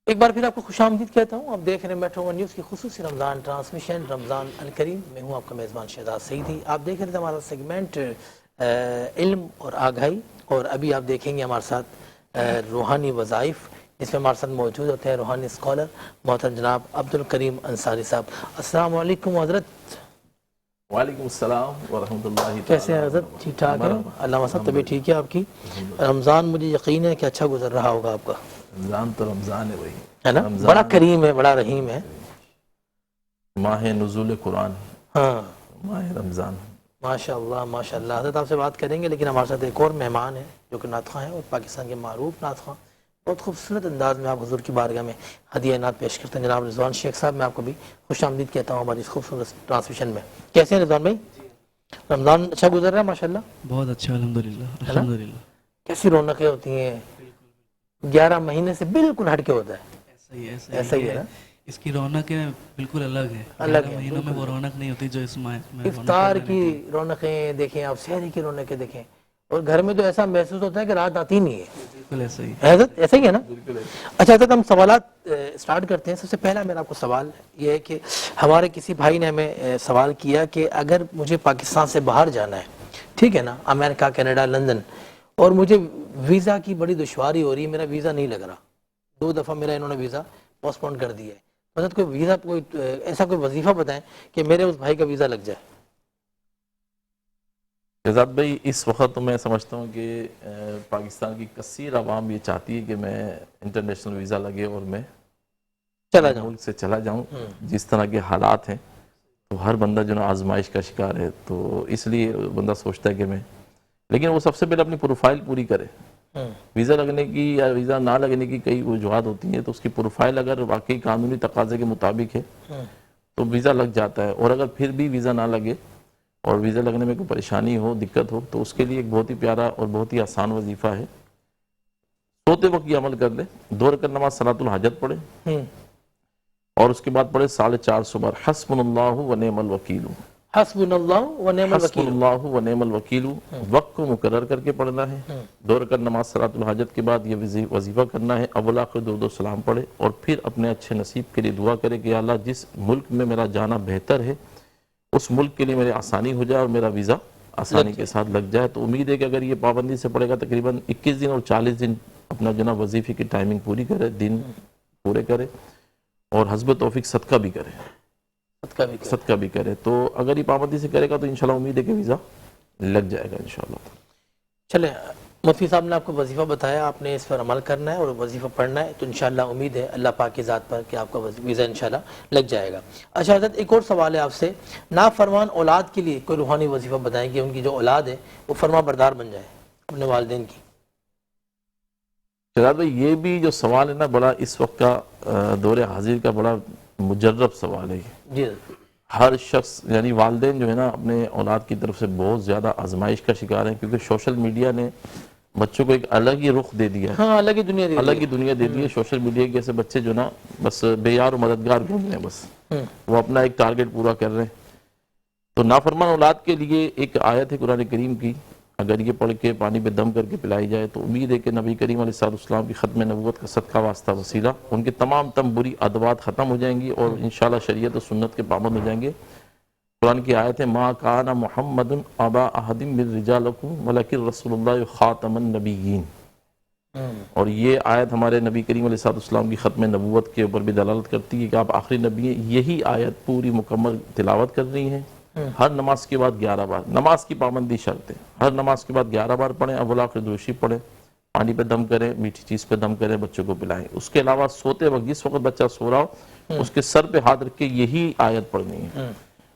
ایک بار پھر آپ کو خوش آمدید کہتا ہوں. آپ دیکھ رہے ہیں میٹرو ون نیوز کی خصوصی رمضان ٹرانسمیشن رمضان الکریم. میں ہوں آپ کا میزبان شہزاد سعیدی. آپ دیکھ رہے تھے ہمارا سیگمنٹ علم اور آگاہی, اور ابھی آپ دیکھیں گے ہمارے ساتھ روحانی وظائف, اس میں ہمارے ساتھ موجود ہوتے ہیں روحانی اسکالر محترم جناب عبدالکریم انصاری صاحب. السلام علیکم حضرت. وعلیکم السلام ورحمۃ اللہ. کیسے ہیں حضرت؟ ٹھیک ٹھاک ہیں علامہ صاحب؟ طبیعت ٹھیک ہے آپ کی؟ رمضان مجھے یقین ہے کہ اچھا گزر رہا ہوگا آپ کا. رمضان تو رمضان ہے, وہی ہے نا, بڑا کریم ہے, بڑا رحیم ہے. ماہ نزول قرآن, ہاں ماہ رمضان. ماشاء اللہ ماشاء اللہ. حضرت آپ سے بات کریں گے, لیکن ہمارے ساتھ ایک اور مہمان ہیں جو کہ نعت خواں ہیں اور پاکستان کے معروف نعت خواں. بہت خوبصورت انداز میں آپ حضور کی بارگاہ میں ہدیہ نعت پیش کرتے ہیں. جناب رضوان شیخ صاحب, میں آپ کو بھی خوش آمدید کہتا ہوں ہماری اس خوبصورت ٹرانسمیشن میں. کیسے ہیں رضوان بھائی؟ رمضان اچھا گزر رہا ہے ماشاءاللہ؟ بہت اچھا, الحمدللہ الحمدللہ. کیسی رونقیں ہوتی ہیں, 11 مہینے سے بالکل ہٹ کے ہوتا ہے. ایسا ہی ہے نا, اس کی رونق بالکل الگ ہے. الگ ہے, مہینوں میں وہ رونق نہیں ہوتی جو اس ماہ میں. افطار کی رونقیں دیکھیں آپ, سحری کی رونقیں دیکھیں, اور گھر میں تو ایسا محسوس ہوتا ہے کہ رات آتی نہیں ہے. بالکل ایسا ہی. حضرت ایسا ہی ہے نا. اچھا حضرت, ہم سوالات سٹارٹ کرتے ہیں. سب سے پہلا میرا آپ کو سوال یہ ہے کہ ہمارے کسی بھائی نے ہمیں سوال کیا کہ اگر مجھے پاکستان سے باہر جانا ہے, ٹھیک ہے نا, امریکہ, کینیڈا, لندن, اور مجھے ویزا کی بڑی دشواری ہو رہی ہے, میرا ویزا نہیں لگ رہا, 2 دفعہ میرا انہوں نے ویزا پوسٹ پون کر دیا ہے. حضرت کوئی ویزا, کوئی ایسا کوئی وظیفہ بتائیں کہ میرے اس بھائی کا ویزا لگ جائے. شہزاد بھائی, اس وقت تو میں سمجھتا ہوں کہ پاکستان کی کثیر عوام یہ چاہتی ہے کہ میں انٹرنیشنل ویزا لگے اور میں چلا جاؤں, ملک سے چلا جاؤں. جس طرح کے حالات ہیں تو ہر بندہ جو نا آزمائش کا شکار ہے, تو اس لیے بندہ سوچتا ہے کہ میں, لیکن وہ سب سے پہلے اپنی پروفائل پوری کرے. ویزا لگنے کی یا ویزا نہ لگنے کی کئی وجوہات ہوتی ہیں, تو اس کی پروفائل اگر واقعی قانونی تقاضے کے مطابق ہے تو ویزا لگ جاتا ہے. اور اگر پھر بھی ویزا نہ لگے اور ویزا لگنے میں کوئی پریشانی ہو, دقت ہو, تو اس کے لیے ایک بہت ہی پیارا اور بہت ہی آسان وظیفہ ہے. سوتے وقت یہ عمل کر لے, 2 رکعت نماز صلاۃ الحاجت پڑھے, اور اس کے بعد پڑھے 450 بار حسبنا اللہ و نعم الوکیل. حسبنا اللہ و نعم الوکیل. حسبنا اللہ و نعم الوکیل. وقت کو مقرر کر کے پڑھنا ہے. 2 رکعت نماز صلاۃ الحاجت کے بعد یہ وظیفہ کرنا ہے. اول آخر درود و سلام پڑھے, اور پھر اپنے اچھے نصیب کے لیے دعا کرے کہ یا اللہ جس ملک میں میرا جانا بہتر ہے اس ملک کے لیے میرے آسانی ہو جائے اور میرا ویزا آسانی کے ساتھ لگ جائے. تو امید ہے کہ اگر یہ پابندی سے پڑے گا, تقریباً 21 دن اور 40 دن اپنا جناب وظیفے کی ٹائمنگ پوری کرے, دن پورے کرے, اور حسب توفیق صدقہ بھی کرے, صدقہ بھی کرے. تو اگر یہ پابندی سے کرے گا تو انشاءاللہ امید ہے کہ ویزا لگ جائے گا انشاءاللہ. چلیں, مفتی صاحب نے آپ کو وظیفہ بتایا, آپ نے اس پر عمل کرنا ہے اور وظیفہ پڑھنا ہے, تو انشاءاللہ امید ہے اللہ پاک کی ذات پر کہ آپ کا ویزا انشاءاللہ لگ جائے گا. اچھا حضرت, ایک اور سوال ہے آپ سے, نافرمان اولاد کے لیے کوئی روحانی وظیفہ بتائیں کہ ان کی جو اولاد ہے وہ فرما بردار بن جائے اپنے والدین کی. شہزاد بھائی, یہ بھی جو سوال ہے نا, بڑا اس وقت کا دور حاضر کا بڑا مجرب سوال ہے. جی, ہر شخص یعنی والدین جو ہے نا اپنے اولاد کی طرف سے بہت زیادہ آزمائش کا شکار ہیں, کیونکہ سوشل میڈیا نے بچوں کو ایک الگ ہی رخ دے دیا ہے. ہاں, الگ ہی دنیا دے دی, الگ ہی دنیا دے دی ہے. سوشل میڈیا کے ایسے بچے جو نا بس بے یار و مددگار گھوم رہے ہیں, بس وہ اپنا ایک ٹارگٹ پورا کر رہے ہیں. تو نافرمان اولاد کے لیے ایک آیت ہے قرآن کریم کی, اگر یہ پڑھ کے پانی پہ دم کر کے پلائی جائے تو امید ہے کہ نبی کریم علیہ السلام کی ختم نبوت کا صدقہ واسطہ وسیلہ ان کے تمام بری عدوات ختم ہو جائیں گی, اور انشاءاللہ شریعت و سنت کے پابند ہو جائیں گے. قرآن کی آیت ہے, ما کان محمد ابا احد من رجالکم ولکن رسول اللہ خاتم النبیین. اور یہ آیت ہمارے نبی کریم علیہ السلام کی ختم نبوت کے اوپر بھی دلالت کرتی ہے کہ آپ آخری نبی ہیں. یہی آیت پوری مکمل تلاوت کر رہی ہیں. ہر نماز کے بعد 11 بار, نماز کی پابندی شرط ہے, ہر نماز کے بعد 11 بار پڑھیں, اول آخر درود شریف پڑھیں, پانی پہ دم کریں, میٹھی چیز پہ دم کریں, بچوں کو پلائیں. اس کے علاوہ سوتے وقت جس وقت بچہ سو رہا ہو اس کے سر پہ ہاتھ رکھ کے یہی آیت پڑھنی ہے,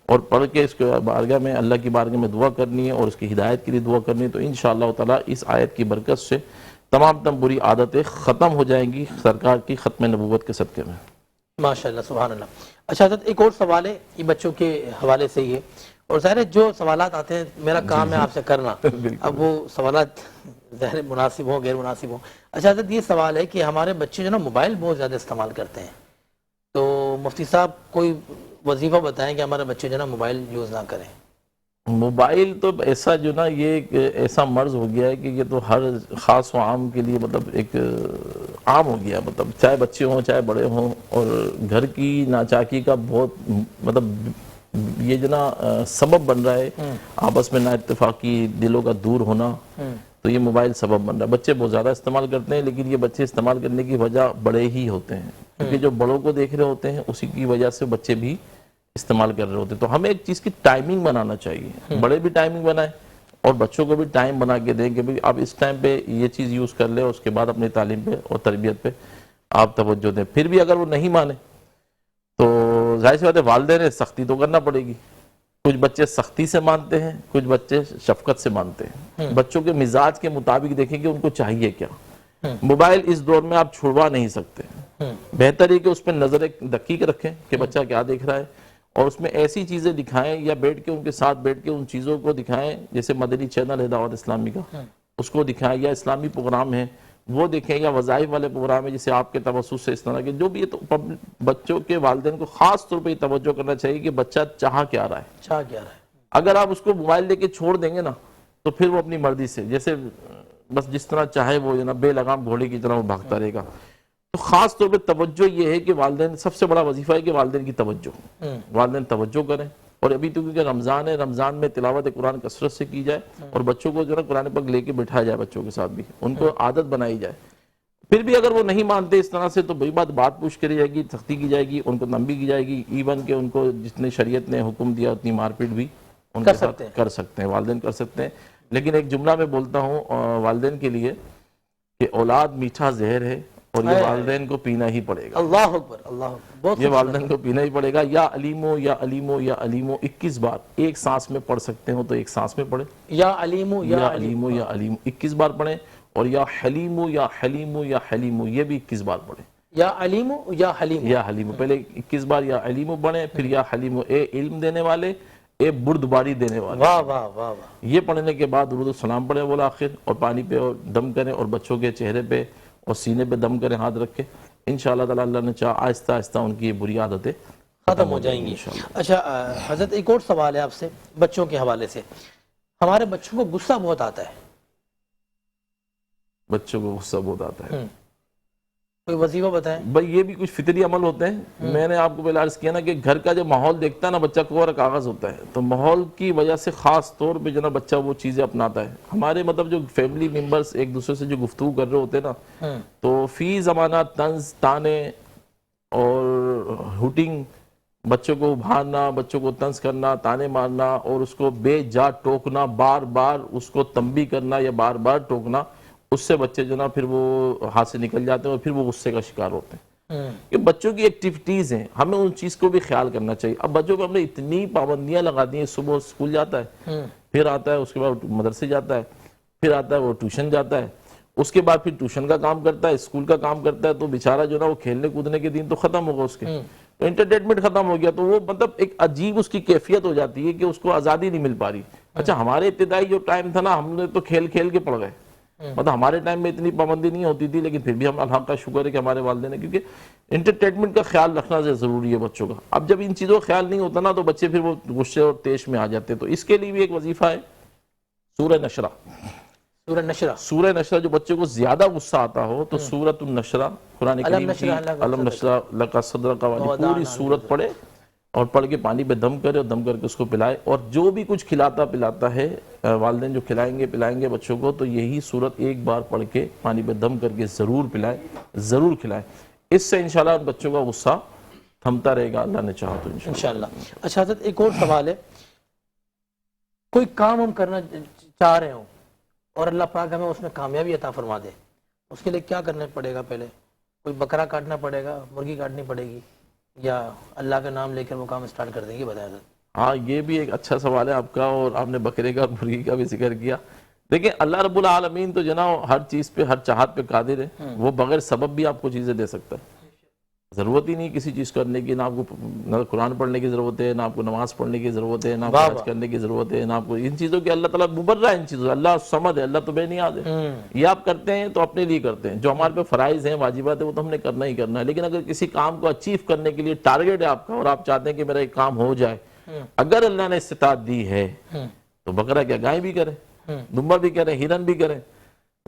اور پڑھ کے اس کے بارگاہ میں اللہ کی بارگاہ میں دعا کرنی ہے, اور اس کی ہدایت کے لیے دعا کرنی ہے. تو انشاءاللہ تعالیٰ اس آیت کی برکت سے تمام بری عادتیں ختم ہو جائیں گی سرکار کی ختم نبوت کے صدقے میں. ماشاءاللہ, سبحان اللہ. اچھا حضرت, ایک اور سوال ہے, یہ بچوں کے حوالے سے ہی ہے, اور ظاہر ہے جو سوالات آتے ہیں میرا کام ہے آپ سے کرنا, اب وہ سوالات ظاہر مناسب ہوں غیر مناسب ہوں. اچھا حضرت, یہ سوال ہے کہ ہمارے بچے جو نا موبائل بہت زیادہ استعمال کرتے ہیں, تو مفتی صاحب کوئی وظیفہ بتائیں کہ ہمارے بچے جو نا موبائل یوز نہ کریں. موبائل تو ایسا جو نا یہ ایک ایسا مرض ہو گیا ہے کہ یہ تو ہر خاص و عام کے لیے مطلب ایک عام ہو گیا، مطلب چاہے بچے ہوں چاہے بڑے ہوں، اور گھر کی ناچاکی کا بہت مطلب یہ جو نا سبب بن رہا ہے آپس میں نا اتفاقی، دلوں کا دور ہونا، تو یہ موبائل سبب بن رہا ہے۔ بچے بہت زیادہ استعمال کرتے ہیں، لیکن یہ بچے استعمال کرنے کی وجہ بڑے ہی ہوتے ہیں، کیونکہ جو بڑوں کو دیکھ رہے ہوتے ہیں اسی کی وجہ سے بچے بھی استعمال کر رہے ہوتے ہیں۔ تو ہمیں ایک چیز کی ٹائمنگ بنانا چاہیے، بڑے بھی ٹائمنگ بنائیں اور بچوں کو بھی ٹائم بنا کے دیں کہ بھئی آپ اس ٹائم پہ یہ چیز یوز کر لیں، اور اس کے بعد اپنی تعلیم پہ اور تربیت پہ آپ توجہ دیں۔ پھر بھی اگر وہ نہیں مانے تو ظاہر سی بات ہے والدین نے سختی تو کرنا پڑے گی۔ کچھ بچے سختی سے مانتے ہیں، کچھ بچے شفقت سے مانتے ہیں۔ بچوں کے مزاج کے مطابق دیکھیں کہ ان کو چاہیے کیا۔ موبائل اس دور میں آپ چھڑوا نہیں سکتے، بہتر ہے کہ اس پہ نظر دقیق رکھیں کہ بچہ کیا دیکھ رہا ہے، اور اس میں ایسی چیزیں دکھائیں یا بیٹھ کے ان کے ساتھ بیٹھ کے ان چیزوں کو دکھائیں، جیسے مدنی چینل ہے دعوت اسلامی کا، اس کو دکھائیں، یا اسلامی پروگرام ہیں وہ دیکھیں، یا وظائف والے پروگرام ہیں جیسے آپ کے توسط سے اس طرح کے جو بھی ہے۔ تو بچوں کے والدین کو خاص طور پہ توجہ کرنا چاہیے کہ بچہ چاہ کیا رہا ہے۔ چاہ کیا رہا ہے؟ اگر آپ اس کو موبائل دے کے چھوڑ دیں گے نا تو پھر وہ اپنی مرضی سے جیسے بس جس طرح چاہے وہ بے لگام گھوڑے کی طرح وہ بھاگتا رہے گا۔ تو خاص طور پہ توجہ یہ ہے کہ والدین، سب سے بڑا وظیفہ ہے کہ والدین کی توجہ، والدین توجہ کریں۔ اور ابھی تو کیونکہ رمضان ہے، رمضان میں تلاوت قرآن کثرت سے کی جائے، اور بچوں کو جو ہے قرآن پاک لے کے بٹھایا جائے، بچوں کے ساتھ بھی ان کو عادت بنائی جائے۔ پھر بھی اگر وہ نہیں مانتے اس طرح سے تو بڑی بات پوچھ کری جائے گی، سختی کی جائے گی، ان کو تنبیہ کی جائے گی، ایون کہ ان کو جتنے شریعت نے حکم دیا اتنی مار پیٹ بھی ان کے ساتھ کر سکتے ہیں، والدین کر سکتے ہیں۔ لیکن ایک جملہ میں بولتا ہوں والدین کے لیے کہ اولاد میٹھا زہر ہے، اور یہ والدین کو پینا ہی پڑے گا۔ اللہ اکبر، اللہ اکبر، بہت یہ والدین کو پینا ہی پڑے گا۔ یا علیمو یا علیمو یا علیمو 21 بار ایک سانس میں پڑھ سکتے ہو تو ایک سانس میں پڑھیں، یا علیمو یا علیمو یا علیمو 21 بار پڑھیں، اور یا حلیمو یا حلیمو یا حلیمو یہ بھی 21 بار پڑھیں۔ یا علیمو یا حلیمو، یا حلیمو پہلے 21 بار یا علیمو پڑھیں، پھر یا حلیمو، اے علم دینے والے، اے بردباری دینے والے۔ واہ واہ واہ واہ۔ یہ پڑھنے کے بعد درود و سلام پڑھیں بولا آخر، اور پانی پہ اور دم کریں، اور بچوں کے چہرے پہ اور سینے پہ دم کریں ہاتھ رکھ کے۔ انشاءاللہ تعالی اللہ نے چاہا آہستہ آہستہ ان کی یہ بری عادتیں ختم ہو جائیں گی۔ اچھا حضرت ایک اور سوال ہے آپ سے بچوں کے حوالے سے۔ ہمارے بچوں کو غصہ بہت آتا ہے، بچوں کو غصہ بہت آتا ہے، کوئی وظیفہ بتائیں۔ بھائی یہ بھی کچھ فطری عمل ہوتے ہیں۔ میں نے آپ کو پہلے عرض کیا نا کہ گھر کا جو ماحول دیکھتا ہے نا بچہ کو، اور کاغذ ہوتا ہے، تو ماحول کی وجہ سے خاص طور پہ جو نا بچہ وہ چیزیں اپناتا ہے۔ ہمارے مطلب جو فیملی ممبرز ایک دوسرے سے جو گفتگو کر رہے ہوتے ہیں نا، تو فی زمانہ طنز، تانے اور ہوٹنگ، بچوں کو ابھارنا، بچوں کو طنز کرنا، تانے مارنا، اور اس کو بے جا ٹوکنا، بار بار اس کو تنبیہ کرنا یا بار بار ٹوکنا، اس سے بچے جو نا پھر وہ ہاتھ سے نکل جاتے ہیں اور پھر وہ غصے کا شکار ہوتے ہیں۔ کہ بچوں کی ایکٹیویٹیز ہیں، ہمیں ان چیز کو بھی خیال کرنا چاہیے۔ اب بچوں پہ ہم نے اتنی پابندیاں لگا دی ہیں، صبح اسکول جاتا ہے، پھر آتا ہے، اس کے بعد مدرسے جاتا ہے، پھر آتا ہے وہ ٹیوشن جاتا ہے، اس کے بعد پھر ٹیوشن کا کام کرتا ہے، اسکول کا کام کرتا ہے، تو بیچارہ جو نا وہ کھیلنے کودنے کے دن تو ختم ہوگا اس کے، تو انٹرٹینمنٹ ختم ہو گیا، تو وہ مطلب ایک عجیب اس کی کیفیت ہو جاتی ہے کہ اس کو آزادی نہیں مل پا رہی۔ اچھا ہمارے ابتدائی جو ٹائم تھا نا، ہم نے تو کھیل کھیل کے پڑ گئے، مطلب ہمارے ٹائم میں اتنی پابندی نہیں ہوتی تھی، لیکن پھر بھی ہم اللہ کا شکر ہے کہ ہمارے والدین نے، کیونکہ انٹرٹینمنٹ کا خیال رکھنا ضروری ہے بچوں کا۔ اب جب ان چیزوں کا خیال نہیں ہوتا نا تو بچے پھر وہ غصے اور تیش میں آ جاتے ہیں۔ تو اس کے لیے بھی ایک وظیفہ ہے سورہ نشرہ۔ سورہ نشرہ، سورہ نشرہ جو بچے کو زیادہ غصہ آتا ہو تو سورۃ النشرہ، قرآن کریم کی علم نشرہ لک صدرک والی پوری سورت پڑھے، اور پڑھ کے پانی پہ دم کرے، اور دم کر کے اس کو پلائے۔ اور جو بھی کچھ کھلاتا پلاتا ہے والدین جو کھلائیں گے پلائیں گے بچوں کو، تو یہی سورت ایک بار پڑھ کے پانی پہ دم کر کے ضرور پلائیں، ضرور کھلائیں۔ اس سے انشاءاللہ بچوں کا غصہ تھمتا رہے گا، اللہ نے چاہا تو انشاءاللہ۔ اچھا حضرت ایک اور سوال ہے، کوئی کام ہم کرنا چاہ رہے ہوں اور اللہ پاک ہمیں اس میں کامیابی عطا فرما دے، اس کے لیے کیا کرنا پڑے گا؟ پہلے کوئی بکرا کاٹنا پڑے گا، مرغی کاٹنی پڑے گی، یا اللہ کا نام لے کر وہ کام اسٹارٹ کر دیں گے؟ بتائیں حضرت۔ ہاں یہ بھی ایک اچھا سوال ہے آپ کا، اور آپ نے بکرے کا اور مرغی کا بھی ذکر کیا۔ دیکھیں اللہ رب العالمین تو جناب ہر چیز پہ، ہر چاہت پہ قادر ہے، وہ بغیر سبب بھی آپ کو چیزیں دے سکتا ہے۔ ضرورت ہی نہیں کسی چیز کرنے کی، نہ آپ کو نہ قرآن پڑھنے کی ضرورت ہے، نہ آپ کو نماز پڑھنے کی ضرورت ہے، نہ آپ کو حج کرنے کی ضرورت ہے، نہ آپ کو ان چیزوں کی، اللہ تعالیٰ مبرہ ہے ان چیزوں، اللہ صمد ہے، اللہ تو بے نیاز ہے۔ یہ آپ کرتے ہیں تو اپنے لیے کرتے ہیں، جو ہمارے پہ فرائض ہیں، واجبات ہیں، وہ تو ہم نے کرنا ہی کرنا ہے۔ لیکن اگر کسی کام کو اچیو کرنے کے لیے ٹارگیٹ ہے آپ کا، اور آپ چاہتے ہیں کہ میرا ایک کام ہو جائے، اگر اللہ نے استطاعت دی ہے تو بکرا کیا گائے بھی کریں، دمبا بھی کریں، ہرن بھی کریں،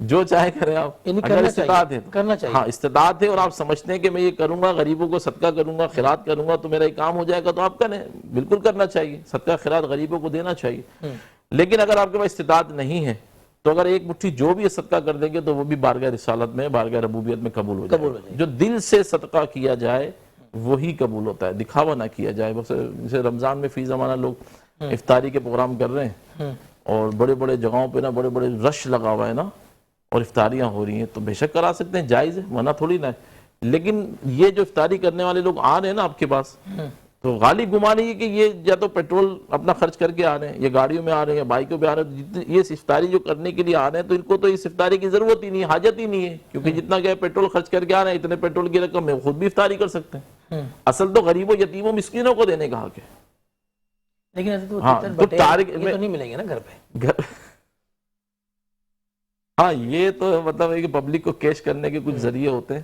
جو چاہے کریں آپ، یعنی اگر کرنا استطاعت چاہیے، ہے تو۔ کرنا چاہیے۔ ہاں استطاعت ہے اور آپ سمجھتے ہیں کہ میں یہ کروں گا، غریبوں کو صدقہ کروں گا، خیرات کروں گا تو میرا یہ کام ہو جائے گا، تو آپ کریں، بالکل کرنا چاہیے، صدقہ خیرات غریبوں کو دینا چاہیے۔ لیکن اگر آپ کے پاس استطاعت نہیں ہے تو اگر ایک مٹھی جو بھی صدقہ کر دیں گے تو وہ بھی بارگاہ رسالت میں، بارگاہ ربوبیت میں قبول ہو جائے گا۔ جو دل سے صدقہ کیا جائے وہی قبول ہوتا ہے، دکھاوا نہ کیا جائے۔ بس جیسے رمضان میں فی زمانہ لوگ افطاری کے پروگرام کر رہے ہیں اور بڑے بڑے جگہوں پہ نا بڑے بڑے رش لگا ہوا ہے نا، اور افطاریاں ہو رہی ہیں، تو بے شک کرا سکتے ہیں، جائز ہے، منع تھوڑی نہ ہے۔ لیکن یہ جو افطاری کرنے والے لوگ آ رہے ہیں نا آپ کے پاس، تو غالب گمان یہ کہ یہ یا تو پیٹرول اپنا خرچ کر کے آ رہے ہیں، یا گاڑیوں میں آ رہے ہیں، یا بائکوں پہ آ رہے ہیں، یہ افطاری جو کرنے کے لیے آ رہے ہیں تو ان کو تو اس افطاری کی ضرورت ہی نہیں، حاجت ہی نہیں ہے، کیونکہ جتنا کہ پیٹرول خرچ کر کے آ رہے ہیں اتنے پیٹرول کی رقم میں خود بھی افطاری کر سکتے ہیں۔ اصل تو غریبوں، یتیموں، مسکینوں کو دینے کا حق ہے۔ لیکن ایسے تو ہاں، تیتر تو بٹیر تارک یہ میں تو نہیں ملیں گے نا گھر پہ۔ ہاں یہ تو مطلب ہے کہ پبلک کو کیش کرنے کے کچھ ذریعے ہوتے ہیں۔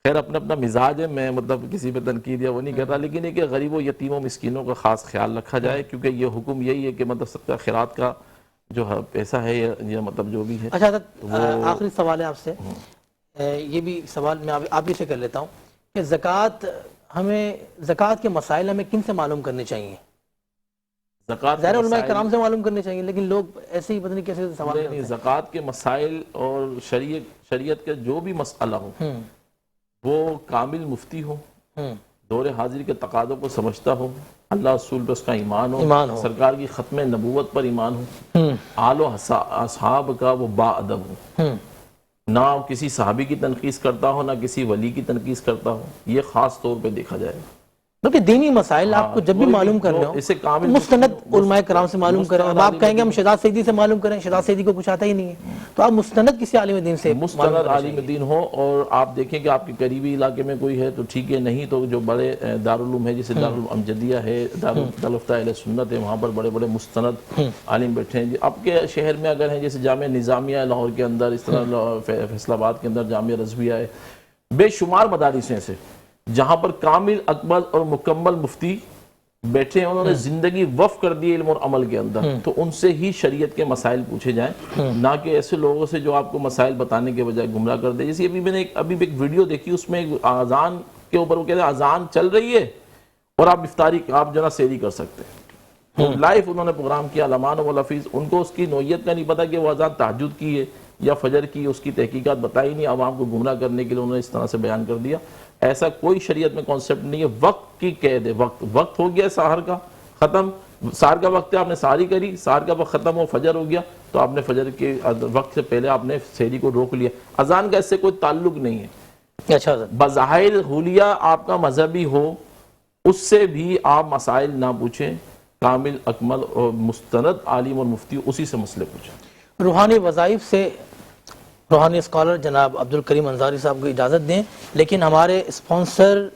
خیر اپنا اپنا مزاج ہے، میں مطلب کسی پہ تنقید یا وہ نہیں کرتا، لیکن یہ کہ غریبوں، یتیموں، مسکینوں کا خاص خیال رکھا جائے، کیونکہ یہ حکم یہی ہے کہ مطلب صدقہ خیرات کا جو پیسہ ہے یا مطلب جو بھی ہے۔ اچھا حضرت، آخری سوال ہے آپ سے، یہ بھی سوال میں آپ ہی سے کر لیتا ہوں کہ زکوٰۃ کے مسائل ہمیں کن سے معلوم کرنے چاہیے؟ ظاہر علماء کرام سے معلوم کرنے چاہیے، لیکن لوگ ایسے ہی پتہ نہیں کیسے سوال کرتے ہیں۔ زکوٰۃ کے مسائل اور شریعت کا جو بھی مسئلہ ہو وہ کامل مفتی ہو، دور حاضر کے تقاضوں کو سمجھتا ہو، اللہ رسول پر اس کا ایمان ہو، سرکار کی ختم نبوت پر ایمان ہو، آل و اصحاب کا وہ با ادب ہو، نہ کسی صحابی کی تنقیص کرتا ہو، نہ کسی ولی کی تنقیص کرتا ہو، یہ خاص طور پہ دیکھا جائے گا۔ کیونکہ دینی مسائل آپ کو جب بھی معلوم کرنے ہو مستند علماء کرام سے معلوم کریں۔ اب آپ کہیں گے ہم شہزاد سیدی سے معلوم کریں، شہزاد سیدی کو کچھ آتا ہی نہیں ہے، تو آپ مستند کسی عالم دین سے مستند عالم دین ہو، اور آپ دیکھیں کہ آپ کے قریبی علاقے میں کوئی ہے تو ٹھیک ہے، نہیں تو جو بڑے دارالعلوم ہے جیسے دارالعلوم امجدیہ ہے، دارالفتہ اہل سنت ہے، وہاں پر بڑے بڑے مستند عالم بیٹھے ہیں۔ آپ کے شہر میں اگر ہیں جیسے جامعہ نظامیہ ہے لاہور کے اندر، اس طرح فیصل آباد کے اندر جامعہ رضویہ ہے، بے شمار مدارس ہیں ایسے جہاں پر کامل اکمل اور مکمل مفتی بیٹھے ہیں، انہوں نے زندگی وقف کر دی علم اور عمل کے اندر، تو ان سے ہی شریعت کے مسائل پوچھے جائیں، نہ کہ ایسے لوگوں سے جو آپ کو مسائل بتانے کے بجائے گمراہ کر دے۔ جیسے میں نے ابھی ایک ویڈیو دیکھی، اس میں ایک اذان کے اوپر وہ کہتے ہیں اذان چل رہی ہے اور آپ افطاری آپ جو نا سحری کر سکتے ہیں، لائیو انہوں نے پروگرام کیا، علمان و لفیظ، ان کو اس کی نوعیت کا نہیں پتا کہ وہ اذان تہجد کی ہے یا فجر کی، اس کی تحقیقات بتائی نہیں، عوام کو گمراہ کرنے کے لیے انہوں نے اس طرح سے بیان کر دیا۔ ایسا کوئی شریعت میں کانسیپٹ نہیں ہے، وقت کی قید ہے، وقت ہو گیا سحر کا ختم، سحر کا وقت ہے، آپ نے سحری کری، سحر کا وقت ختم ہو، فجر ہو گیا تو آپ نے فجر کے وقت سے پہلے آپ نے سحری کو روک لیا۔ اذان کا اس سے کوئی تعلق نہیں ہے۔ اچھا بظاہر حلیہ آپ کا مذہبی ہو، اس سے بھی آپ مسائل نہ پوچھیں، کامل اکمل اور مستند عالم اور مفتی اسی سے مسئلے پوچھیں۔ روحانی وظائف سے روحانی اسکالر جناب عبدالکریم انصاری صاحب کو اجازت دیں، لیکن ہمارے اسپانسر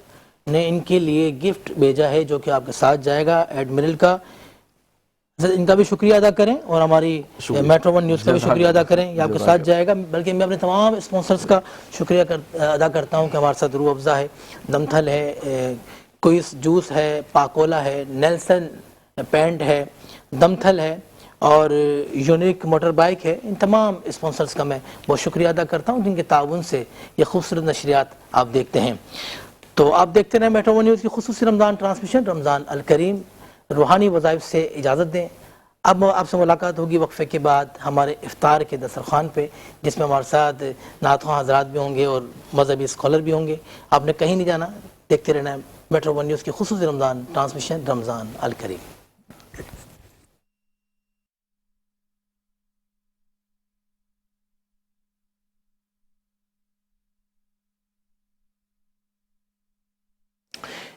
نے ان کے لیے گفٹ بھیجا ہے جو کہ آپ کے ساتھ جائے گا، ایڈمرل کا، ان کا بھی شکریہ ادا کریں اور ہماری میٹرو ون نیوز کا بھی شکریہ ادا کریں، یہ آپ کے ساتھ جائے گا۔ بلکہ میں اپنے تمام اسپانسرز کا شکریہ ادا کرتا ہوں کہ ہمارے ساتھ روح افزا ہے، دمتھل ہے، کوئس جوس ہے، پاکولا ہے، نیلسن پینٹ ہے، دمتھل ہے اور یونیک موٹر بائک ہے، ان تمام اسپانسرز کا میں بہت شکریہ ادا کرتا ہوں جن کے تعاون سے یہ خوبصورت نشریات آپ دیکھتے ہیں۔ تو آپ دیکھتے رہیں میٹرو ون نیوز کی خصوصی رمضان ٹرانسمیشن، رمضان الکریم۔ روحانی وظائف سے اجازت دیں، اب آپ سے ملاقات ہوگی وقفے کے بعد ہمارے افطار کے دسترخوان پہ، جس میں ہمارے ساتھ نعت خواں حضرات بھی ہوں گے اور مذہبی اسکالر بھی ہوں گے۔ آپ نے کہیں نہیں جانا، دیکھتے رہنا ہے میٹرو ون نیوز کی خصوصی رمضان ٹرانسمیشن، رمضان الکریم۔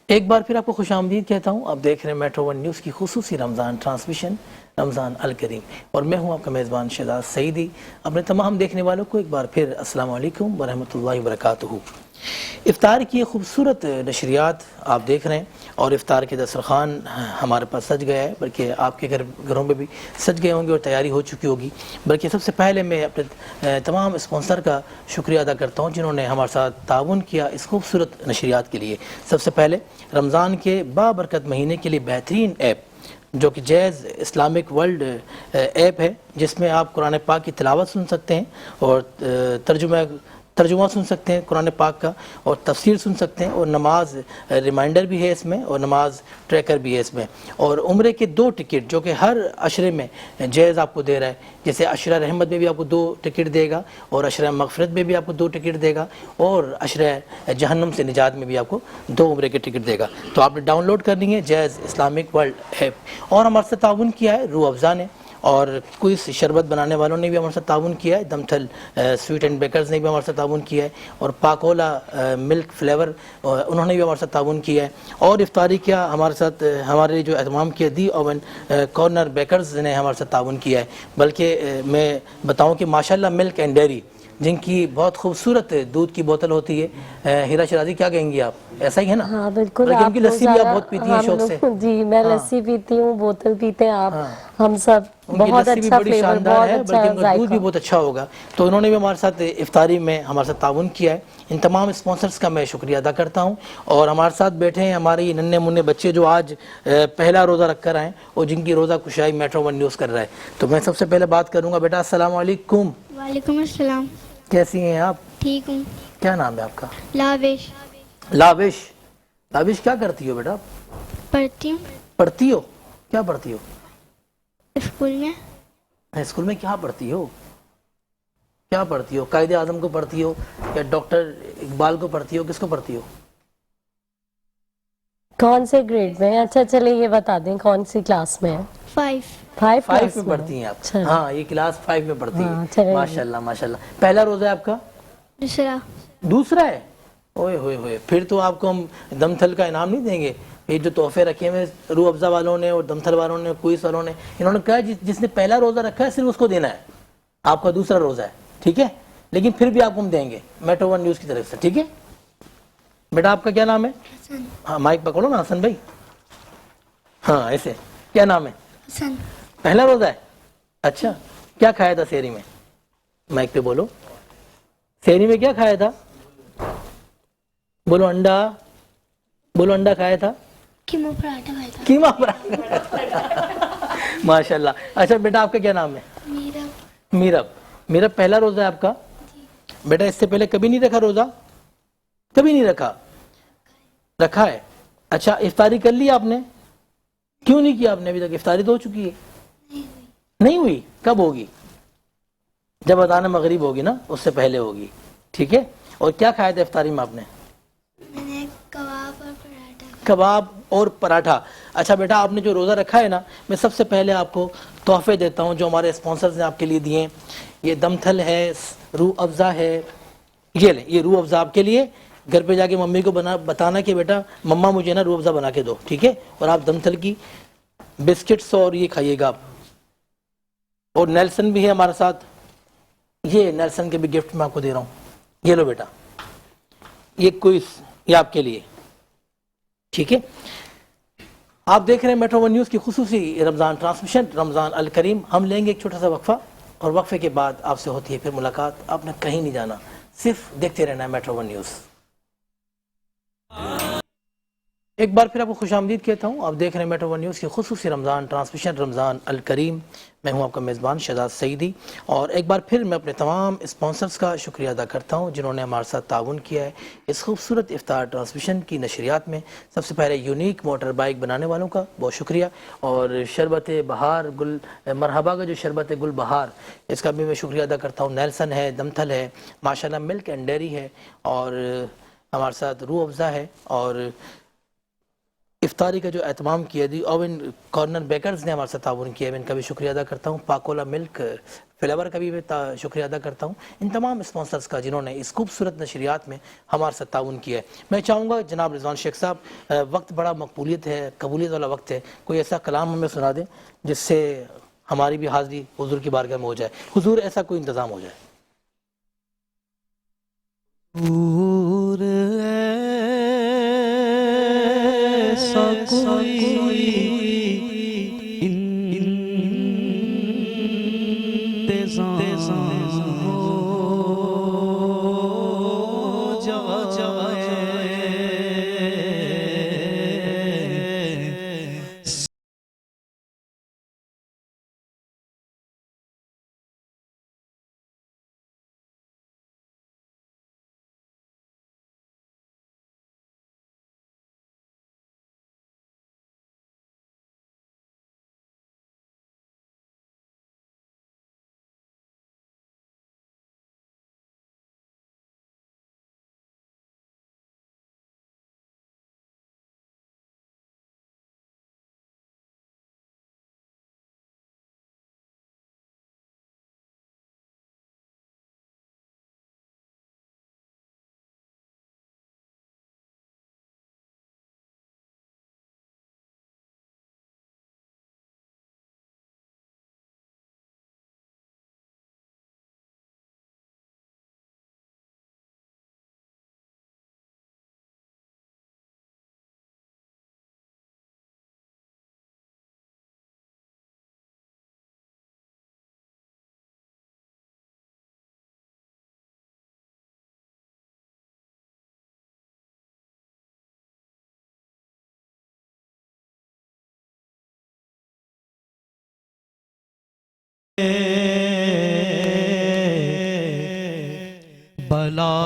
ایک بار پھر آپ کو خوش آمدید کہتا ہوں، آپ دیکھ رہے ہیں میٹرو ون نیوز کی خصوصی رمضان ٹرانسمیشن، رمضان الکریم، اور میں ہوں آپ کا میزبان شہزاد سعیدی۔ اپنے تمام دیکھنے والوں کو ایک بار پھر السلام علیکم ورحمۃ اللہ وبرکاتہ۔ افطار کی خوبصورت نشریات آپ دیکھ رہے ہیں اور افطار کے دسترخوان ہمارے پاس سج گیا ہے، بلکہ آپ کے گھروں میں بھی سج گئے ہوں گے اور تیاری ہو چکی ہوگی۔ بلکہ سب سے پہلے میں اپنے تمام اسپانسر کا شکریہ ادا کرتا ہوں جنہوں نے ہمارے ساتھ تعاون کیا اس خوبصورت نشریات کے لیے۔ سب سے پہلے رمضان کے بابرکت مہینے کے لیے بہترین ایپ جو کہ جیز اسلامک ورلڈ ایپ ہے، جس میں آپ قرآن پاک کی تلاوت سن سکتے ہیں اور ترجمہ سن سکتے ہیں قرآن پاک کا، اور تفسیر سن سکتے ہیں، اور نماز ریمائنڈر بھی ہے اس میں، اور نماز ٹریکر بھی ہے اس میں، اور عمرے کے 2 ٹکٹ جو کہ ہر عشرے میں جیز آپ کو دے رہا ہے، جیسے عشرہ رحمت میں بھی آپ کو 2 ٹکٹ دے گا، اور عشرہ مغفرت میں بھی آپ کو 2 ٹکٹ دے گا، اور عشرہ جہنم سے نجات میں بھی آپ کو 2 عمرے کے ٹکٹ دے گا۔ تو آپ نے ڈاؤن لوڈ کر لی ہے جیز اسلامک ورلڈ ایپ۔ اور ہمارے ساتھ تعاون کیا ہے روح افزا نے، اور کوئی شربت بنانے والوں نے بھی ہمارے ساتھ تعاون کیا ہے، دمتھل سویٹ اینڈ بیکرز نے بھی ہمارے ساتھ تعاون کیا ہے، اور پاکولا ملک فلیور انہوں نے بھی ہمارے ساتھ تعاون کیا ہے، اور افطاری کیا ہمارے ساتھ ہمارے جو اہتمام کیا دی اوون کارنر بیکرز نے ہمارے ساتھ تعاون کیا ہے۔ بلکہ میں بتاؤں کہ ماشاءاللہ ملک اینڈ ڈیری جن کی بہت خوبصورت دودھ کی بوتل ہوتی ہے، ہیرا شرازی کیا کہیں گی آپ؟ ایسا ہی ہے نا؟ ہاں بالکل، بلکہ ان کی لسی بھی آپ بہت پیتی ہیں شوق سے۔ جی میں لسی پیتی ہوں، بوتل پیتے ہیں آپ، ہم سب ان کی بہت لسی بھی اچھا بڑی فلیور، شاندار بہت ہے، اچھا بلکہ ان کا دودھ بھی ذائقہ۔ بہت اچھا ہوگا۔ تو انہوں نے بھی ہمارے ساتھ افطاری میں ہمارے ساتھ تعاون کیا ہے۔ ان تمام اسپانسرز کا میں شکریہ ادا کرتا ہوں، اور ہمارے ساتھ بیٹھے ہیں ہمارے یہ ننھے منھے بچے جو آج پہلا روزہ رکھ کر آئے، اور جن کی روزہ کشائی میٹرو ون نیوز کر رہا ہے۔ تو میں سب سے پہلے بات کروں گا، بیٹا السلام علیکم، وعلیکم السلام۔ کیسی ہیں آپ؟ ٹھیک ہوں۔ کیا نام ہے آپ کا؟ لاوش۔ لاوش۔ لاوش کیا کرتی ہو بیٹا؟ پڑھتی ہوں پڑھتی ہو؟ کیا پڑھتی ہو؟ اسکول میں۔ اسکول میں کیا پڑھتی ہو؟ کیا پڑھتی ہو؟ قائد اعظم کو پڑھتی ہو یا ڈاکٹر اقبال کو پڑھتی ہو؟ کس کو پڑھتی ہو؟ کون سے گریڈ میں؟ اچھا چلے یہ بتا دیں کون سی کلاس میں ہے؟ 5۔ 5 5 میں پڑھتی ہیں آپ؟ اچھا۔ ہاں یہ کلاس 5 میں پڑھتی ہاں، ہے، چلے۔ ماشاءاللہ ماشاءاللہ۔ پہلا روزہ ہے آپ کا؟ دوسرا۔ دوسرا ہے؟ اوئے ہوئے ہوئے، پھر تو آپ کو ہم دمتھل کا انعام نہیں دیں گے؟ یہ جو تحفے رکھے ہوئے روح افزا والوں نے اور دمتھل والوں نے، کوئس والوں نے، انہوں نے کہا جس نے پہلا روزہ رکھا ہے صرف اس کو دینا ہے، آپ کا دوسرا روزہ ہے، ٹھیک ہے؟ لیکن پھر بھی آپ کو ہم دیں گے میٹرو ون نیوز کی طرف سے، ٹھیک ہے؟ بیٹا آپ کا کیا نام ہے؟ حسن۔ ہاں مائک پکڑو نا حسن بھائی، ہاں ایسے، کیا نام ہے؟ حسن۔ پہلا روزہ ہے؟ اچھا، کیا کھایا تھا سحری میں؟ مائک پہ بولو، سحری میں کیا کھایا تھا؟ بولو انڈا، بولو انڈا کھایا تھا؟ کیما پراٹھا کھایا تھا۔ قیمہ پراٹھا، ماشاءاللہ۔ اچھا بیٹا آپ کا کیا نام ہے؟ میرا۔ میرب۔ میرب پہلا روزہ ہے آپ کا؟ بیٹا اس سے پہلے کبھی نہیں رکھا روزہ؟ کبھی نہیں رکھا؟ رکھا ہے؟ اچھا افطاری کر لی آپ نے؟ کیوں نہیں کیا آپ نے ابھی تک؟ افطاری تو ہو چکی ہے۔ نہیں ہوئی؟ کب ہوگی؟ جب اذان مغرب ہوگی نا، اس سے پہلے ہوگی، ٹھیک ہے؟ اور کیا کھایا تھا افطاری میں آپ نے؟ میں نے کباب اور پراٹھا۔ کباب اور پراٹھا۔ اچھا بیٹا آپ نے جو روزہ رکھا ہے نا، میں سب سے پہلے آپ کو تحفے دیتا ہوں جو ہمارے اسپانسرز نے آپ کے لیے دیے ہیں۔ یہ دمتھل ہے، روح افزا ہے، یہ لیں، یہ روح افزا آپ کے لیے۔ گھر پہ جا کے ممی کو بتانا کہ بیٹا مما مجھے نا روح افزا بنا کے دو، ٹھیک ہے؟ اور آپ دمتھل کی بسکٹس اور یہ کھائیے گا آپ۔ اور نیلسن بھی ہے ہمارے ساتھ، یہ نیلسن کے بھی گفٹ میں آپ کو دے رہا ہوں، یہ لو بیٹا، یہ کوئز یہ آپ کے لیے، ٹھیک ہے؟ آپ دیکھ رہے ہیں میٹرو ون نیوز کی خصوصی رمضان ٹرانسمیشن، رمضان الکریم۔ ہم لیں گے ایک چھوٹا سا وقفہ، اور وقفے کے بعد آپ سے ہوتی ہے پھر ملاقات۔ آپ نے کہیں نہیں جانا، صرف دیکھتے رہنا ہے میٹرو ون نیوز۔ ایک بار پھر آپ کو خوش آمدید کہتا ہوں، آپ دیکھ رہے ہیں میٹرو ون نیوز کی خصوصی رمضان ٹرانسمیشن، رمضان الکریم۔ میں ہوں آپ کا میزبان شہزاد سعیدی، اور ایک بار پھر میں اپنے تمام اسپانسرز کا شکریہ ادا کرتا ہوں جنہوں نے ہمارے ساتھ تعاون کیا ہے اس خوبصورت افطار ٹرانسمیشن کی نشریات میں۔ سب سے پہلے یونیک موٹر بائک بنانے والوں کا بہت شکریہ، اور شربت بہار گل مرحبا کا جو شربت گل بہار، اس کا بھی میں شکریہ ادا کرتا ہوں۔ نیلسن ہے، دمتھل ہے، ماشاءاللہ ملک اینڈ ڈیری ہے، اور ہمارے ساتھ روح افزا ہے، اور افطاری کا جو اہتمام کیا دی اوون کارنر بیکرز نے ہمارے ساتھ تعاون کیا ہے، میں ان کا بھی شکریہ ادا کرتا ہوں۔ پاکولا ملک فلیور کا بھی میں شکریہ ادا کرتا ہوں، ان تمام اسپانسرز کا جنہوں نے اس خوبصورت نشریات میں ہمارے ساتھ تعاون کیا ہے۔ میں چاہوں گا جناب رضوان شیخ صاحب، وقت بڑا مقبولیت ہے، قبولیت والا وقت ہے، کوئی ایسا کلام ہمیں سنا دیں جس سے ہماری بھی حاضری حضور کی بارگاہ میں ہو جائے۔ حضور ایسا کوئی انتظام ہو جائے۔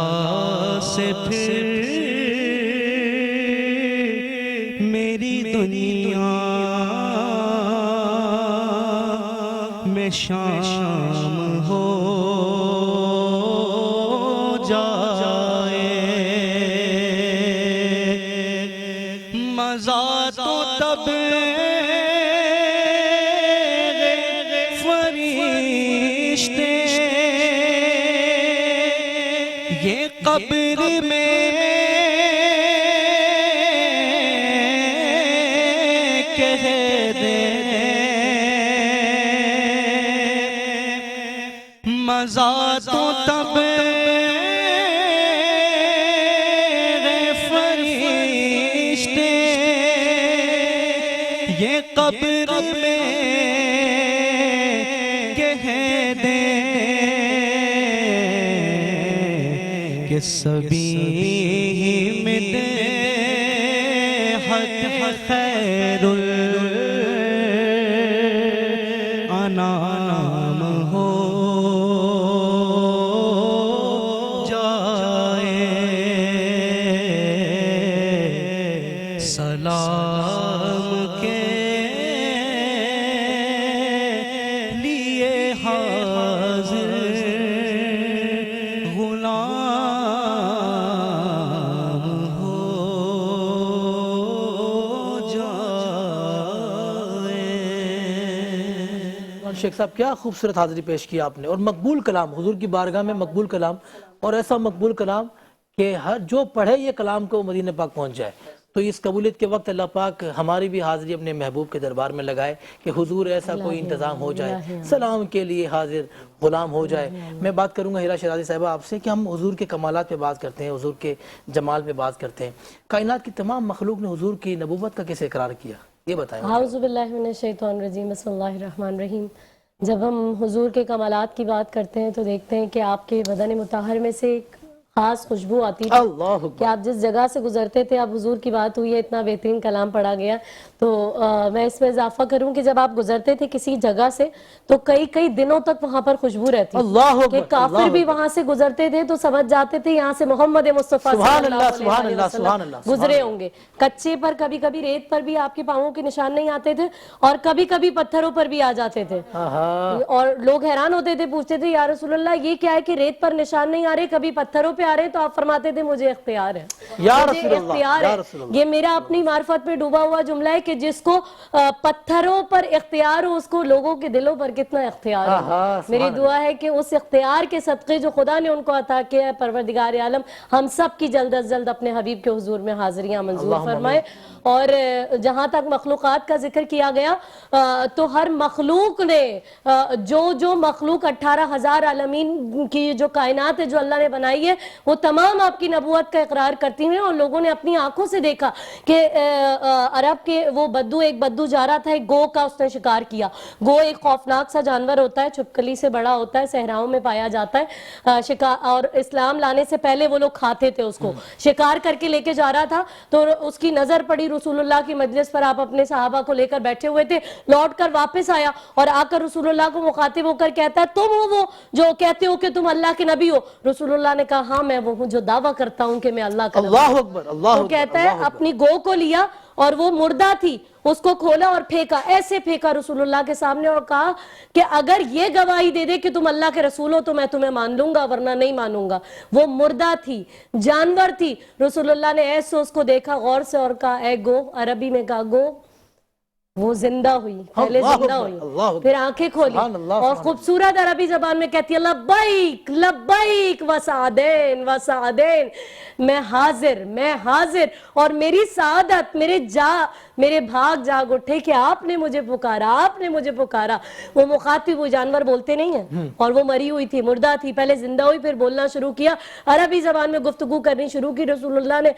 بلا سے پھر میری دنیا میں شام ہو جائے مزہ تو تب فرشتے یہ قبر میں کہہ دیں مزہ تو تب فرشتے یہ قبر میں کہہ دیں کہ سبھی میں حد خیر الانام ہو جائے سلام کے لیے حاضر غلام ہو جائے. شیخ صاحب کیا خوبصورت حاضری پیش کی آپ نے، اور مقبول کلام، حضور کی بارگاہ میں مقبول کلام، اور ایسا مقبول کلام کہ ہر جو پڑھے یہ کلام کو مدینہ پاک پہنچ جائے. تو اس قبولیت کے وقت اللہ پاک ہماری بھی حاضری اپنے محبوب کے دربار میں لگائے کہ حضور ایسا کوئی انتظام ہو جائے، سلام کے لیے حاضر غلام ہو جائے. میں بات کروں گا ہیرا شیرازی صاحبہ آپ سے کہ ہم حضور کے کمالات پہ بات کرتے ہیں، حضور کے جمال پہ بات کرتے ہیں. کائنات کی تمام مخلوق نے حضور کی نبوت کا کیسے اقرار کیا، یہ بتائیں. اعوذ باللہ من الشیطان الرجیم، بسم اللہ الرحمن الرحیم. جب ہم حضور کے کمالات کی بات کرتے ہیں تو دیکھتے ہیں کہ آپ کے بدن مطہر میں سے ایک خاص خوشبو آتی تھی اللہ کہ آپ جس جگہ سے گزرتے تھے. اب حضور کی بات ہوئی ہے، اتنا بہترین کلام پڑھا گیا. تو میں اس میں اضافہ کروں کہ جب آپ گزرتے تھے کسی جگہ سے تو کئی دنوں تک وہاں پر خوشبو رہتی اللہ کہ اکبر، کافر بھی وہاں سے گزرتے تھے تو سمجھ جاتے تھے یہاں سے محمد مصطفیٰ سبحان صلی اللہ، اللہ سبحان علیہ اللہ، سبحان وسلم اللہ، گزرے ہوں گے. کچے پر کبھی کبھی ریت پر بھی آپ کے پاؤں کے نشان نہیں آتے تھے، اور کبھی کبھی پتھروں پر بھی آ جاتے تھے. اور لوگ حیران ہوتے تھے، پوچھتے تھے یا رسول اللہ یہ کیا ہے کہ ریت پر نشان نہیں آ رہے، کبھی پتھروں پہ آ رہے. تو آپ فرماتے تھے مجھے اختیار ہے، یا مجھے رسول اللہ، اختیار یا ہے. رسول اللہ. یہ میرا اپنی معرفت پہ ڈوبا ہوا جملہ ہے کہ جس کو پتھروں پر اختیار ہو اس کو لوگوں کے دلوں پر کتنا اختیار ہے. میری دعا ہے کہ اس اختیار کے صدقے جو خدا نے ان کو عطا کیا ہے، پروردگار عالم ہم سب کی جلد از جلد اپنے حبیب کے حضور میں حاضریاں منظور فرمائے. اور جہاں تک مخلوقات کا ذکر کیا گیا تو ہر مخلوق نے جو مخلوق 18,000 عالمین کی جو کائنات ہے جو اللہ نے بنائی ہے وہ تمام آپ کی نبوت کا اقرار کرتی ہیں. اور لوگوں نے اپنی آنکھوں سے دیکھا کہ عرب کے وہ ایک بدو جا رہا تھا، ایک گو کا اس نے شکار کیا. گو ایک خوفناک سا جانور ہوتا ہے، چھپکلی سے بڑا ہوتا ہے، صحراؤں میں پایا جاتا ہے. اور اسلام لانے سے پہلے وہ لوگ کھاتے تھے اس کو. شکار کر کے لے کے جا رہا تھا تو اس کی نظر پڑی رسول اللہ کی مجلس پر. آپ اپنے صحابہ کو لے کر بیٹھے ہوئے تھے، لوٹ کر واپس آیا اور آ کر رسول اللہ کو مخاطب ہو کر کہتا ہے تم ہو وہ جو کہتے ہو کہ تم اللہ کے نبی ہو؟ رسول اللہ نے کہا ہاں میں وہ ہوں جو دعویٰ کرتا ہوں کہ میں اللہ کا نبی ہوں. اللہ اکبر، اللہ تو اکبر. کہتا ہے اپنی گو کو لیا اور وہ مردہ تھی اس کو کھولا اور پھینکا، ایسے پھینکا رسول اللہ کے سامنے اور کہا کہ اگر یہ گواہی دے دے کہ تم اللہ کے رسول ہو تو میں تمہیں مان لوں گا ورنہ نہیں مانوں گا. وہ مردہ تھی، جانور تھی. رسول اللہ نے ایسے اس کو دیکھا غور سے اور کہا اے گو، عربی میں کہا گو. وہ زندہ ہوئی، پہلے زندہ ہوئی، پھر آنکھیں کھولی اور خوبصورت عربی زبان میں کہتی ہے لبیک لبیک وسعدین وسعدین، میں حاضر اور میری سعادت میرے بھاگ جاگ اٹھے کہ آپ نے مجھے پکارا. وہ مخاطب وہ جانور بولتے نہیں ہیں اور وہ مری ہوئی تھی، مردہ تھی، پہلے زندہ ہوئی پھر بولنا شروع کیا، عربی زبان میں گفتگو کرنی شروع کی. رسول اللہ نے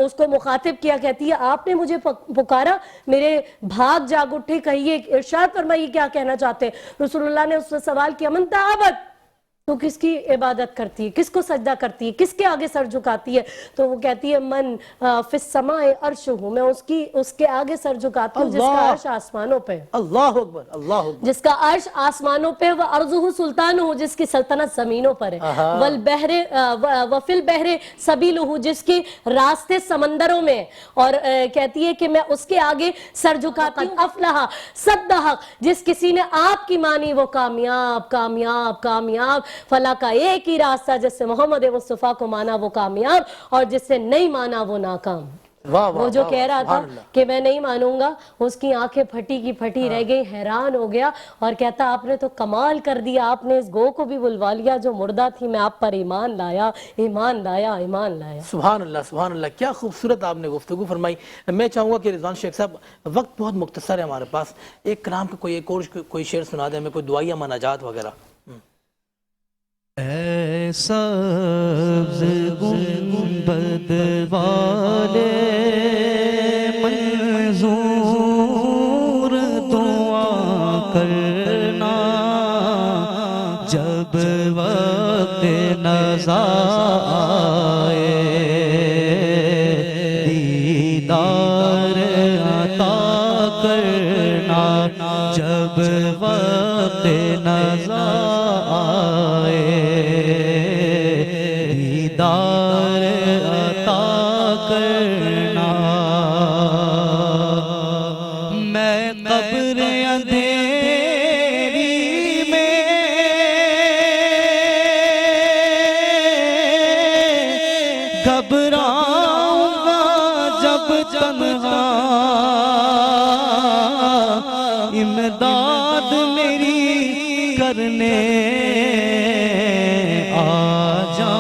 اس کو مخاطب کیا، کہتی ہے آپ نے مجھے پکارا، میرے بھاگ جاگ اٹھے، کہیے ارشاد فرمائیے کیا کہنا چاہتے ہیں. رسول اللہ نے اس سے سوال کیا من تعبد، تو کس کی عبادت کرتی ہے, کس کو سجدہ کرتی ہے, کس کے آگے سر جھکاتی ہے؟ تو وہ کہتی ہے من فی السماء عرشہ, میں اس کے آگے سر جھکاتی ہوں جس کا عرش آسمانوں پہ, اللہ اکبر, اللہ اکبر, جس کا عرش آسمانوں پہ, وَأَرْضُهُ سُلْطَانُهُ, جس کی سلطنت زمینوں پر ہے, وَفِي الْبَحْرِ سَبِيلُهُ, جس کے راستے سمندروں میں, اور کہتی ہے کہ میں اس کے آگے سر جھکاتی ہوں. افلح صدق, جس کسی نے آپ کی مانی وہ کامیاب کامیاب کامیاب. فلاح کا ایک ہی راستہ, جس سے محمد مصطفیٰ کو مانا وہ کامیاب, اور جس سے نہیں مانا وہ ناکام. وہ جو کہہ رہا تھا کہ میں نہیں مانوں گا, اس کی آنکھیں پھٹی کی پھٹی رہ گئی, حیران ہو گیا اور کہتا آپ نے تو کمال کر دیا, آپ نے اس گو کو بھی بلوا لیا جو مردہ تھی, میں آپ پر ایمان لایا ایمان لایا ایمان لایا. سبحان اللہ سبحان اللہ, کیا خوبصورت آپ نے گفتگو فرمائی. میں چاہوں گا کہ رضوان شیخ صاحب, وقت بہت مختصر ہے ہمارے پاس, ایک کلام کا کوئی شعر سنا دیں ہمیں, کوئی دعائیہ مناجات وغیرہ. اے سبز گنبد والے منظور دعا کرنا, جب وقت نزا آئے دیدار عطا کرنا, جب وقت نزا دیدار عطا کرنا. میں قبر اندھیری میں گھبراؤں گا جب تنہا, امداد میری کرنے آ جا.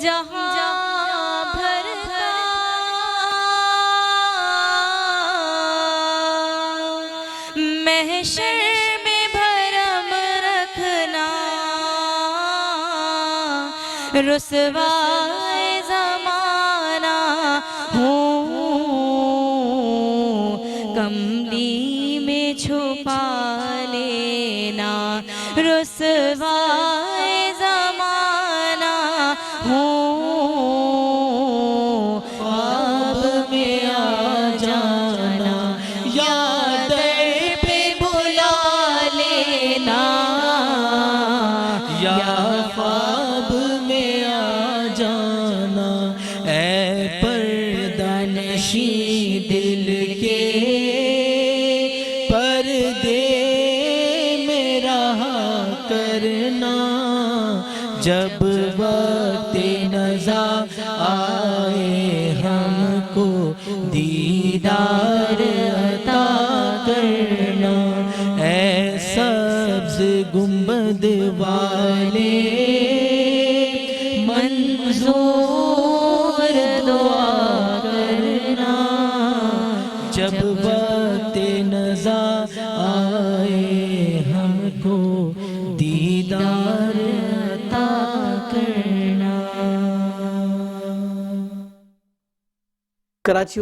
جہاں بھر کا محشر میں بھرم رکھنا, رسوائے زمانہ ہوں کملی میں چھپا لینا, رسوائے زمانہ ہوں خواب میں آ جانا, یا در پہ بلا لینا, یا خواب میں آ جانا. اے پردہ نشیں دل کے پردے میں رہا کرنا, جب وقت نزا آئے ہم کو دیدار عطا کرنا. اے سبز گنبد والے منظور دعا کرنا, جب وقت نزا آئے ہم کو دیدار عطا کرنا. کراچی